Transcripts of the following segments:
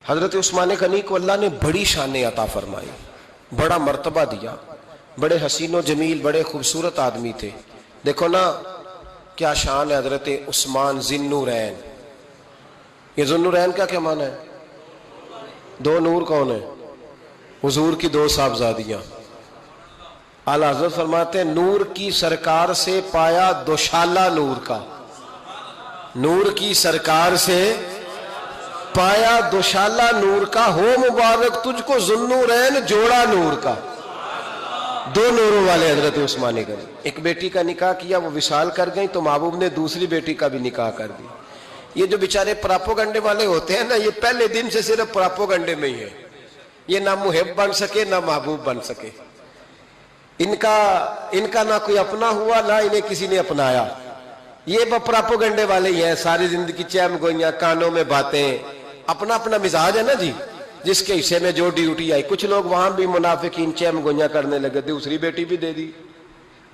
حضرت عثمان غنی کو اللہ نے بڑی شان عطا فرمائی، بڑا مرتبہ دیا، بڑے حسین و جمیل، بڑے خوبصورت آدمی تھے۔ دیکھو نا کیا شان ہے حضرت عثمان ذی النورین۔ یہ ذی النورین کا کیا معنی ہے؟ دو نور کون ہیں؟ حضور کی دو صاحبزادیاں۔ اعلیٰ حضرت فرماتے ہیں نور کی سرکار سے پایا دوشالہ نور کا، نور کی سرکار سے پایا دوشالہ نور کا، ہو مبارک تجھ کو ذی النورین جوڑا نور کا۔ دو نوروں والے حضرت عثمان غنی۔ ایک بیٹی کا نکاح کیا، وہ وصال کر گئی تو محبوب نے دوسری بیٹی کا بھی نکاح کر دیا۔ یہ جو بیچارے پراپوگنڈے والے ہوتے ہیں نا، یہ پہلے دن سے صرف پراپوگنڈے میں ہی ہے، یہ نہ محب بن سکے نہ محبوب بن سکے۔ ان کا نہ کوئی اپنا ہوا نہ انہیں کسی نے اپنایا، یہ پراپوگنڈے والے ہی ہیں، ساری زندگی چیم گوئیاں، کانوں میں باتیں، اپنا اپنا مزاج ہے نا جی، جس کے حصے میں جو ڈیوٹی آئی۔ کچھ لوگ وہاں بھی منافقین چیم گوئیاں کرنے لگے، دوسری بیٹی بھی دے دی،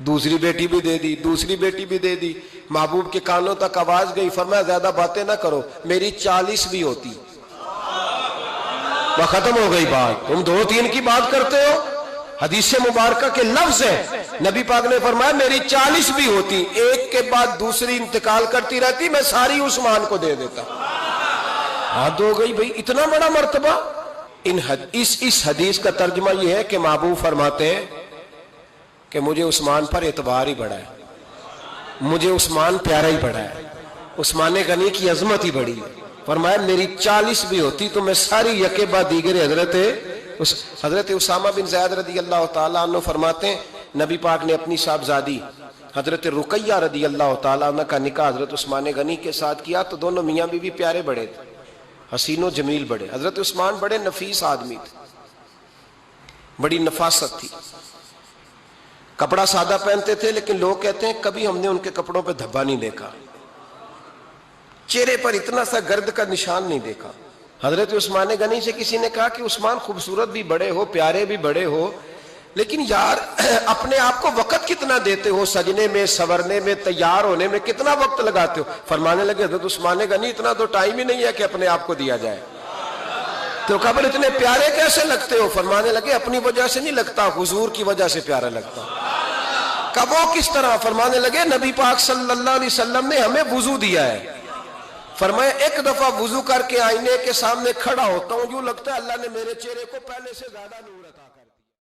دوسری بیٹی بھی دے دی، دوسری بیٹی بھی دے دی۔ محبوب کے کانوں تک آواز گئی، فرمایا زیادہ باتیں نہ کرو، میری 40 بھی ہوتی۔ وہ ختم ہو گئی بات، تم 2-3 کی بات کرتے ہو۔ حدیث مبارکہ کے لفظ ہے، نبی پاک نے فرمایا میری 40 بھی ہوتی، ایک کے بعد دوسری انتقال کرتی رہتی، میں ساری عثمان کو دے دیتا۔ حد ہو گئی بھئی، اتنا بڑا مرتبہ۔ اس حدیث کا ترجمہ یہ ہے کہ محبوب فرماتے ہیں کہ مجھے عثمان پر اعتبار ہی بڑا ہے، مجھے عثمان پیارا ہی بڑا ہے، عثمان غنی کی عظمت ہی بڑی ہے۔ فرمایا میری 40 بھی ہوتی تو میں ساری یکے بعد دیگر حضرت اسامہ بن زید رضی اللہ تعالیٰ عنہ فرماتے ہیں نبی پاک نے اپنی صاحبزادی حضرت رقیہ رضی اللہ تعالیٰ عنہ کا نکاح حضرت عثمان غنی کے ساتھ کیا تو دونوں میاں بیوی پیارے بڑے تھے، حسین و جمیل بڑے۔ حضرت عثمان بڑے نفیس آدمی تھے، بڑی نفاست تھی، کپڑا سادہ پہنتے تھے، لیکن لوگ کہتے ہیں کبھی ہم نے ان کے کپڑوں پہ دھبا نہیں دیکھا، چہرے پر اتنا سا گرد کا نشان نہیں دیکھا۔ حضرت عثمان غنی سے کسی نے کہا کہ عثمان خوبصورت بھی بڑے ہو، پیارے بھی بڑے ہو، لیکن یار اپنے آپ کو وقت کتنا دیتے ہو، سجنے میں، سورنے میں، تیار ہونے میں کتنا وقت لگاتے ہو؟ فرمانے لگے حضرت عثمان غنی اتنا تو ٹائم ہی نہیں ہے کہ اپنے آپ کو دیا جائے۔ تو قبر اتنے پیارے کیسے لگتے ہو؟ فرمانے لگے اپنی وجہ سے نہیں لگتا، حضور کی وجہ سے پیارا لگتا۔ کب وہ کس طرح؟ فرمانے لگے نبی پاک صلی اللہ علیہ وسلم نے ہمیں وضو دیا ہے، فرمایا ایک دفعہ وضو کر کے آئینے کے سامنے کھڑا ہوتا ہوں، یوں لگتا ہے اللہ نے میرے چہرے کو پہلے سے زیادہ نور